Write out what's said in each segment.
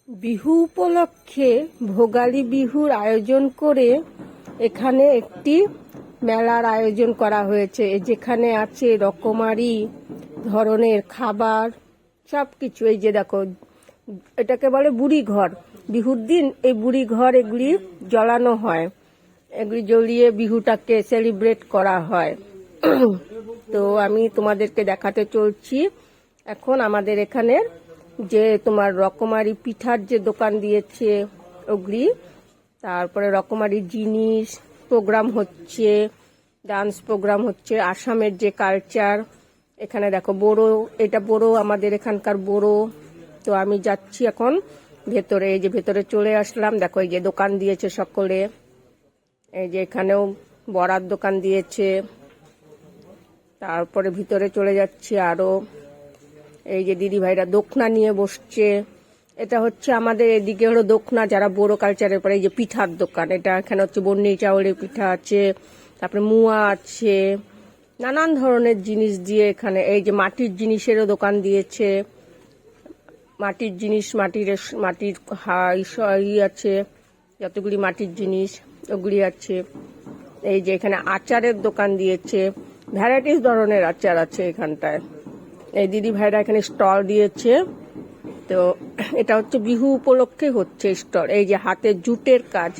বিহু উপলক্ষে ভোগালী বিহুর আয়োজন করে এখানে একটি মেলার আয়োজন করা হয়েছে, যেখানে আছে রকমারি ধরনের খাবার সবকিছু। এই যে দেখো, এটাকে বলে বুড়ি ঘর। বিহুর দিন এই বুড়ি ঘর এগুলি জ্বালানো হয়, এগুলি জ্বলিয়ে বিহুটাকে সেলিব্রেট করা হয়। তো আমি তোমাদেরকে দেখাতে চলছি এখন আমাদের এখানে যে তোমার রকমারি পিঠার যে দোকান দিয়েছে ওগুলি, তারপরে রকমারি জিনিস, প্রোগ্রাম হচ্ছে, ডান্স প্রোগ্রাম হচ্ছে, আসামের যে কালচার। এখানে দেখো বড়ো, এটা বড়ো, আমাদের এখানকার বড়ো। তো আমি যাচ্ছি এখন ভেতরে, এই যে ভেতরে চলে আসলাম। দেখো এই যে দোকান দিয়েছে সকলে, এই যে এখানেও বড়ার দোকান দিয়েছে। তারপরে ভিতরে চলে যাচ্ছি আরো, এই যে দিদি ভাইরা দোকনা নিয়ে বসছে। এটা হচ্ছে আমাদের এদিকে হলো দোকনা, যারা বড়ো কালচারের পরে। এই যে পিঠার দোকান, এটা এখানে হচ্ছে বন্নি চাউলের পিঠা আছে, তারপরে মুয়া আছে, নানান ধরনের জিনিস দিয়ে এখানে। এই যে মাটির জিনিসেরও দোকান দিয়েছে, মাটির জিনিস, মাটির আছে, যতগুলি মাটির জিনিস ওগুলি আছে। এই যে এখানে আচারের দোকান দিয়েছে, ভ্যারাইটিস ধরনের আচার আছে এখানটায়। এই দিদি ভাইরা এখানে স্টল দিয়েছে। তো এটা হচ্ছে বিহু উপলক্ষে হচ্ছে স্টল। এই যে হাতে জুটের কাজ,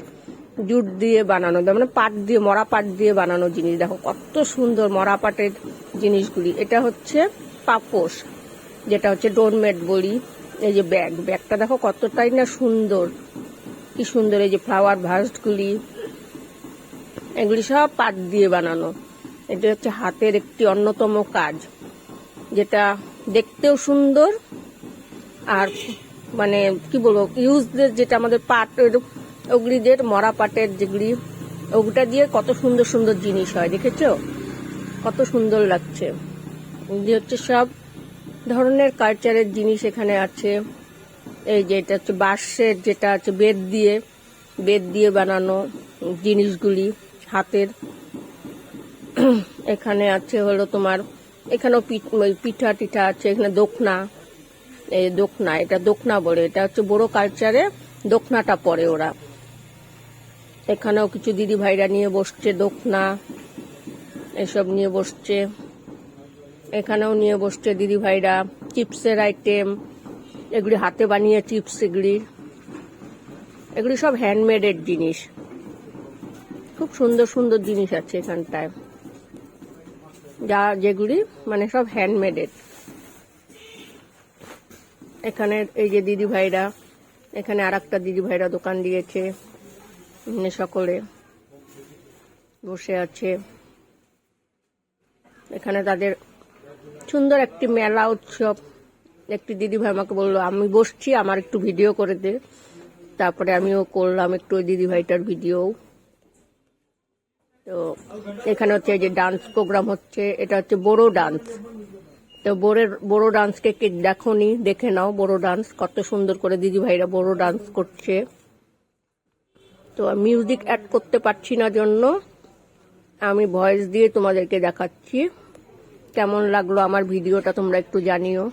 জুট দিয়ে বানানো, মানে পাট দিয়ে, মরা পাট দিয়ে বানানো জিনিস। দেখো কত সুন্দর মরা পাটের জিনিসগুলি। এটা হচ্ছে পাপোশ, যেটা হচ্ছে ডোরমেট বলি। এই যে ব্যাগটা দেখো কতটাই না সুন্দর, কি সুন্দর। এই যে ফ্লাওয়ার ভাসগুলি, এগুলি সব পাট দিয়ে বানানো। এটা হচ্ছে হাতের একটি অন্যতম কাজ, যেটা দেখতেও সুন্দর, আর মানে কি বলবো, ইউজদের যেটা আমাদের পাটের, ওগুলিদের মরা পাটের যেগুলি, ওগুটা দিয়ে কত সুন্দর সুন্দর জিনিস হয়, দেখেছো কত সুন্দর লাগছে। যে হচ্ছে সব ধরনের কালচারের জিনিস এখানে আছে। এই যে এটা হচ্ছে বাঁশের, যেটা আছে বেত দিয়ে বানানো জিনিসগুলি হাতের। এখানে আছে হলো তোমার, এখানেও পিঠা টিঠা আছে। এখানে দোকনা, এই দোকনা, এটা দোকনা বলে, এটা হচ্ছে বড়ো কালচারে দোকনাটা পরে ওরা। এখানেও কিছু দিদি ভাইরা নিয়ে বসছে দোকনা, এসব নিয়ে বসছে। এখানেও নিয়ে বসছে দিদি ভাইরা চিপসের আইটেম, এগুলি হাতে বানিয়ে চিপস। এগুলি সব হ্যান্ডমেডের জিনিস, খুব সুন্দর সুন্দর জিনিস আছে এখানটায়, যেগুলি মানে সব হ্যান্ডমেডের। এখানে এই যে দিদি ভাইরা, এখানে আর একটা দিদি ভাইরা দোকান দিয়েছে, সকলে বসে আছে। এখানে তাদের সুন্দর একটি মেলা উৎসব। একটি দিদি ভাই আমাকে বললো আমি বসছি, আমার একটু ভিডিও করে দে। তারপরে আমিও করলাম একটু ওই দিদি ভাইটার ভিডিও। তো এখানে হচ্ছে এই যে ডান্স প্রোগ্রাম হচ্ছে, এটা হচ্ছে বড়ো ডান্স। তো বড়ো ডান্সকে কে দেখোনি, দেখে নাও। বড়ো ডান্স কত সুন্দর করে দিদি ভাইরা বড়ো ডান্স করছে। তো মিউজিক অ্যাড করতে পারছি না জন্য আমি ভয়েস দিয়ে তোমাদেরকে দেখাচ্ছি। কেমন লাগলো আমার ভিডিওটা তোমরা একটু জানিও।